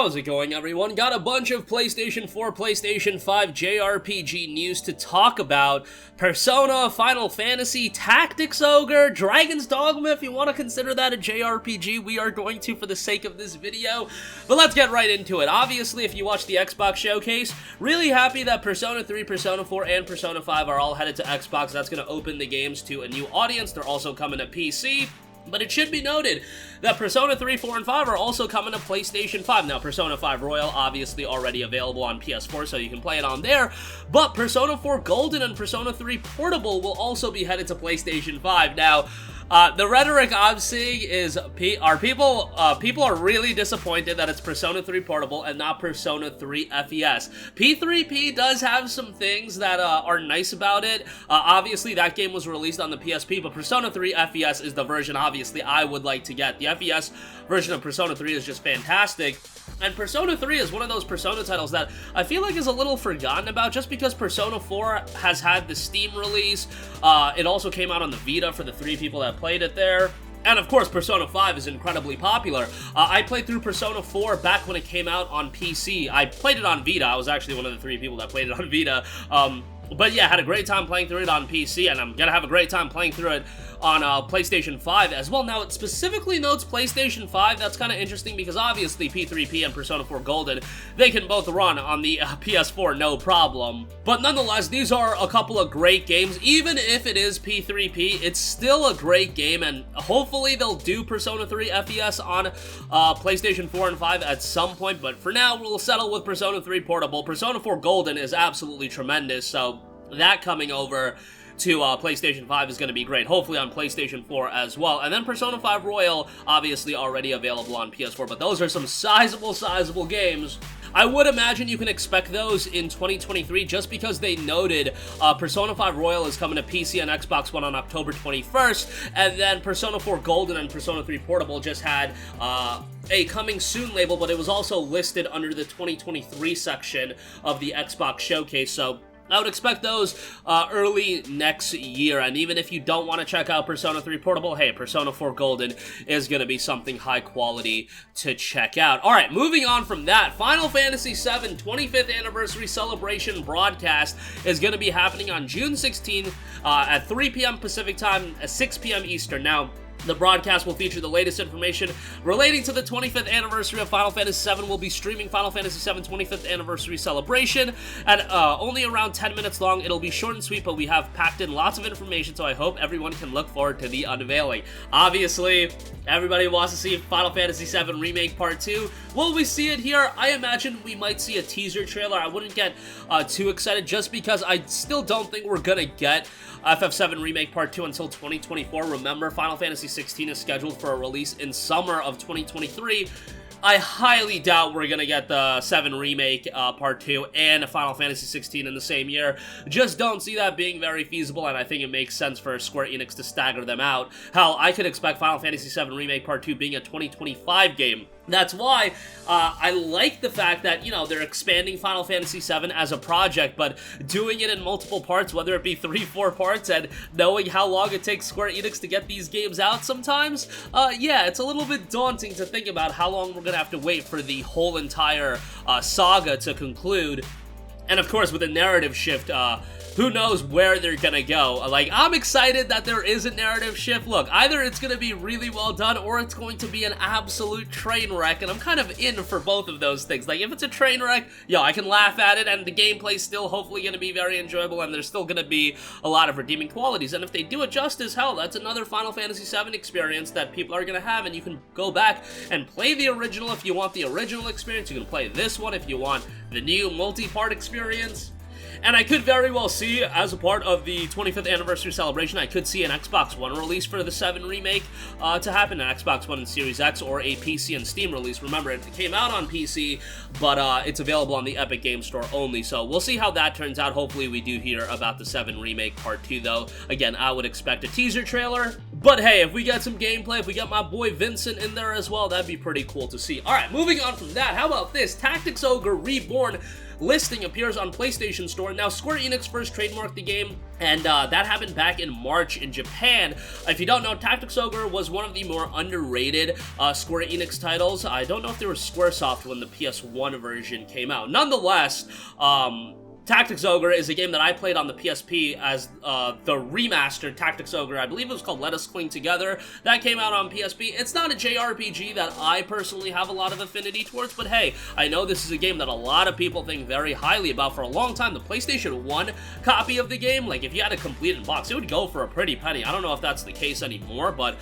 How's it going, everyone? Got a bunch of PlayStation 4, PlayStation 5 JRPG news to talk about. Persona, Final Fantasy, Tactics Ogre, Dragon's Dogma, if you want to consider that a JRPG, we are going to for the sake of this video. But let's get right into it. Obviously, if you watch the Xbox showcase, really happy that Persona 3, Persona 4, and Persona 5 are all headed to Xbox. That's going to open the games to a new audience. They're also coming to PC. But it should be noted that Persona 3, 4, and 5 are also coming to PlayStation 5. Now, Persona 5 Royal, obviously already available on PS4, so you can play it on there. But Persona 4 Golden and Persona 3 Portable will also be headed to PlayStation 5. Now, the rhetoric I'm seeing is people are really disappointed that it's Persona 3 Portable and not Persona 3 FES. P3P does have some things that are nice about it. Obviously, that game was released on the PSP, but Persona 3 FES is the version, obviously, I would like to get. The FES version of Persona 3 is just fantastic. And Persona 3 is one of those Persona titles that I feel like is a little forgotten about just because Persona 4 has had the Steam release. It also came out on the Vita for the 3 people that played it there. And of course, Persona 5 is incredibly popular. I played through Persona 4 back when it came out on PC. I played it on Vita. I was actually one of the 3 people that played it on Vita. But yeah, had a great time playing through it on PC, and I'm gonna have a great time playing through it on PlayStation 5 as well. Now, it specifically notes PlayStation 5. That's kind of interesting because obviously P3P and Persona 4 Golden, they can both run on the PS4, no problem. But nonetheless, these are a couple of great games. Even if it is P3P, it's still a great game, and hopefully they'll do Persona 3 FES on PlayStation 4 and 5 at some point, but for now, we'll settle with Persona 3 Portable. Persona 4 Golden is absolutely tremendous, so that coming over to PlayStation 5 is going to be great, hopefully on PlayStation 4 as well. And then Persona 5 Royal, obviously already available on PS4, but those are some sizable games. I would imagine you can expect those in 2023 just because they noted Persona 5 Royal is coming to PC and Xbox One on October 21st, and then Persona 4 Golden and Persona 3 Portable just had a coming soon label, but it was also listed under the 2023 section of the Xbox showcase, so I would expect those early next year, and even if you don't want to check out Persona 3 Portable, hey, Persona 4 Golden is going to be something high quality to check out. Alright, moving on from that, Final Fantasy VII 25th Anniversary Celebration broadcast is going to be happening on June 16th at 3 p.m. Pacific Time, 6 p.m. Eastern. Now, the broadcast will feature the latest information relating to the 25th anniversary of Final Fantasy VII. We'll be streaming Final Fantasy VII 25th Anniversary Celebration at only around 10 minutes long. It'll be short and sweet, but we have packed in lots of information, so I hope everyone can look forward to the unveiling. Obviously, everybody wants to see Final Fantasy VII Remake Part 2. Will we see it here? I imagine we might see a teaser trailer. I wouldn't get too excited just because I still don't think we're gonna get FF7 Remake Part 2 until 2024. Remember, Final Fantasy 16 is scheduled for a release in summer of 2023. I highly doubt we're gonna get the 7 Remake Part 2 and Final Fantasy 16 in the same year. Just don't see that being very feasible, and I think it makes sense for Square Enix to stagger them out. Hell, I could expect Final Fantasy 7 Remake Part 2 being a 2025 game. That's why I like the fact that, you know, they're expanding Final Fantasy VII as a project, but doing it in multiple parts, whether it be 3-4 parts, and knowing how long it takes Square Enix to get these games out sometimes, yeah, it's a little bit daunting to think about how long we're gonna have to wait for the whole entire saga to conclude. And of course, with a narrative shift, who knows where they're gonna go. Like, I'm excited that there is a narrative shift. Look, either it's gonna be really well done or it's going to be an absolute train wreck, and I'm kind of in for both of those things. Like, if it's a train wreck, yo, I can laugh at it, and the gameplay's still hopefully gonna be very enjoyable, and there's still gonna be a lot of redeeming qualities. And if they do it justice, hell, that's another Final Fantasy VII experience that people are gonna have, and you can go back and play the original if you want the original experience. You can play this one if you want the new multi-part experience. And I could very well see, as a part of the 25th anniversary celebration, I could see an Xbox One release for the 7 Remake to happen, an Xbox One and Series X, or a PC and Steam release. Remember, it came out on PC, but it's available on the Epic Games Store only, so we'll see how that turns out. Hopefully we do hear about the 7 Remake Part 2, though. Again, I would expect a teaser trailer, But hey, if we get some gameplay, if we get my boy Vincent in there as well, that'd be pretty cool to see. Alright, moving on from that, how about this? Tactics Ogre Reborn listing appears on PlayStation Store. Now, Square Enix first trademarked the game, and that happened back in March in Japan. If you don't know, Tactics Ogre was one of the more underrated Square Enix titles. I don't know if they were Squaresoft when the PS1 version came out. Nonetheless, Tactics Ogre is a game that I played on the PSP as the remastered Tactics Ogre. I believe it was called Let Us Cling Together. That came out on PSP. It's not a JRPG that I personally have a lot of affinity towards, but hey, I know this is a game that a lot of people think very highly about. For a long time, the PlayStation 1 copy of the game, like if you had a completed box, it would go for a pretty penny. I don't know if that's the case anymore, but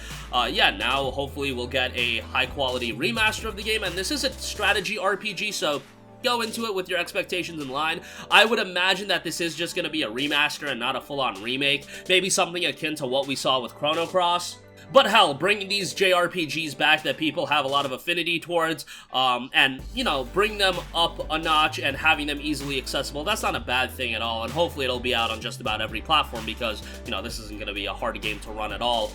yeah, now hopefully we'll get a high-quality remaster of the game, and this is a strategy RPG, so go into it with your expectations in line. I would imagine that this is just going to be a remaster and not a full-on remake. Maybe something akin to what we saw with Chrono Cross. But hell, bringing these JRPGs back that people have a lot of affinity towards, and, you know, bring them up a notch and having them easily accessible, that's not a bad thing at all, and hopefully it'll be out on just about every platform because, you know, this isn't going to be a hard game to run at all.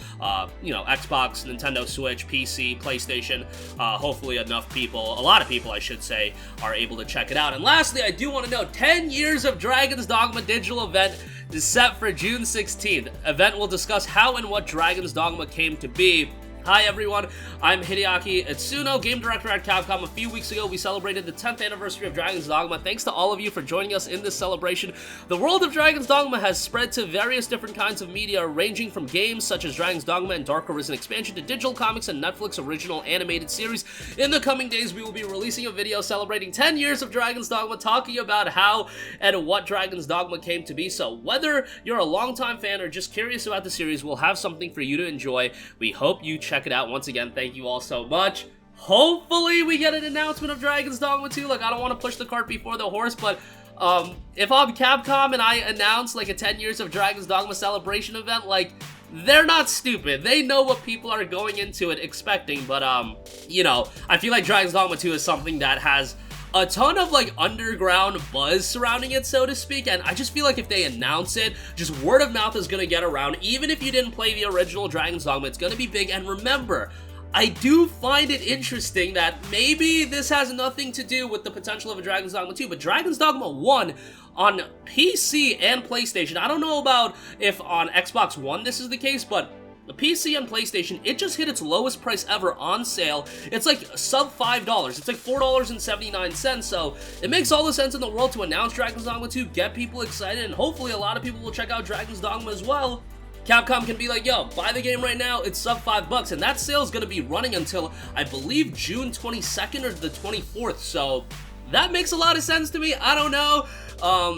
You know, Xbox, Nintendo Switch, PC, PlayStation, hopefully enough people, a lot of people I should say, are able to check it out. And lastly, I do want to note, 10 years of Dragon's Dogma digital event is set for June 16th. Event will discuss how and what Dragon's Dogma came to be. Hi everyone, I'm Hideaki Itsuno, game director at Capcom. A few weeks ago, we celebrated the 10th anniversary of Dragon's Dogma. Thanks to all of you for joining us in this celebration. The world of Dragon's Dogma has spread to various different kinds of media, ranging from games such as Dragon's Dogma and Dark Arisen expansion to digital comics and Netflix original animated series. In the coming days, we will be releasing a video celebrating 10 years of Dragon's Dogma, talking about how and what Dragon's Dogma came to be. So whether you're a longtime fan or just curious about the series, we'll have something for you to enjoy. We hope you check it out. Once again, thank you all so much. Hopefully we get an announcement of Dragon's Dogma 2. Like, I don't want to push the cart before the horse, but if I'm Capcom and I announce like a 10 years of Dragon's Dogma celebration event, like, they're not stupid. They know what people are going into it expecting, but you know, I feel like Dragon's Dogma 2 is something that has a ton of like underground buzz surrounding it, so to speak, and I just feel like if they announce it, just word of mouth is gonna get around. Even if you didn't play the original Dragon's Dogma, it's gonna be big. And remember, I do find it interesting that maybe this has nothing to do with the potential of a Dragon's Dogma 2, but Dragon's Dogma 1 on PC and PlayStation, I don't know about if on Xbox One this is the case, but the PC and PlayStation, it just hit its lowest price ever on sale. It's like sub $5. It's like $4.79, so it makes all the sense in the world to announce Dragon's Dogma 2, get people excited, and hopefully a lot of people will check out Dragon's Dogma as well. Capcom can be like, yo, buy the game right now, it's sub $5, and that sale is going to be running until, I believe, June 22nd or the 24th, so that makes a lot of sense to me. I don't know.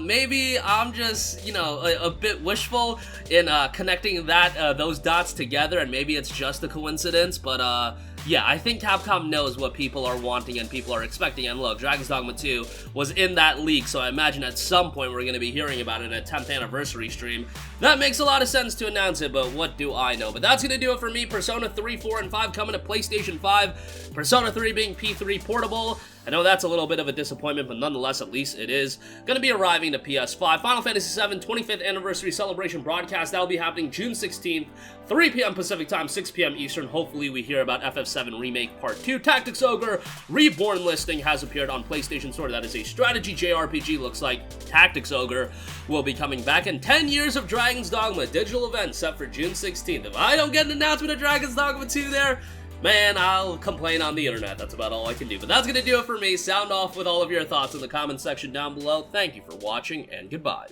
Maybe I'm just, you know, a bit wishful in connecting those dots together, and maybe it's just a coincidence, but yeah, I think Capcom knows what people are wanting and people are expecting, and look, Dragon's Dogma 2 was in that leak, so I imagine at some point we're going to be hearing about it in a 10th anniversary stream. That makes a lot of sense to announce it, but what do I know? But that's going to do it for me. Persona 3, 4, and 5 coming to PlayStation 5. Persona 3 being P3 portable. I know that's a little bit of a disappointment, but nonetheless, at least it is going to be arriving to PS5. Final Fantasy VII 25th Anniversary Celebration broadcast. That will be happening June 16th, 3 p.m. Pacific Time, 6 p.m. Eastern. Hopefully, we hear about FF7 Remake Part 2. Tactics Ogre Reborn listing has appeared on PlayStation Store. That is a strategy JRPG. Looks like Tactics Ogre will be coming back. And 10 years of Dragon's Dogma digital event set for June 16th. If I don't get an announcement of Dragon's Dogma 2 there, man, I'll complain on the internet. That's about all I can do. But that's going to do it for me. Sound off with all of your thoughts in the comment section down below. Thank you for watching, and goodbye.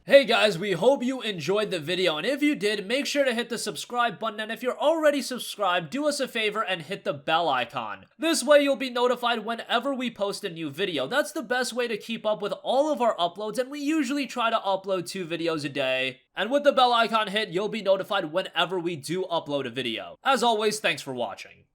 Hey guys, we hope you enjoyed the video, and if you did, make sure to hit the subscribe button, and if you're already subscribed, do us a favor and hit the bell icon. This way you'll be notified whenever we post a new video. That's the best way to keep up with all of our uploads, and we usually try to upload 2 videos a day. And with the bell icon hit, you'll be notified whenever we do upload a video. As always, thanks for watching.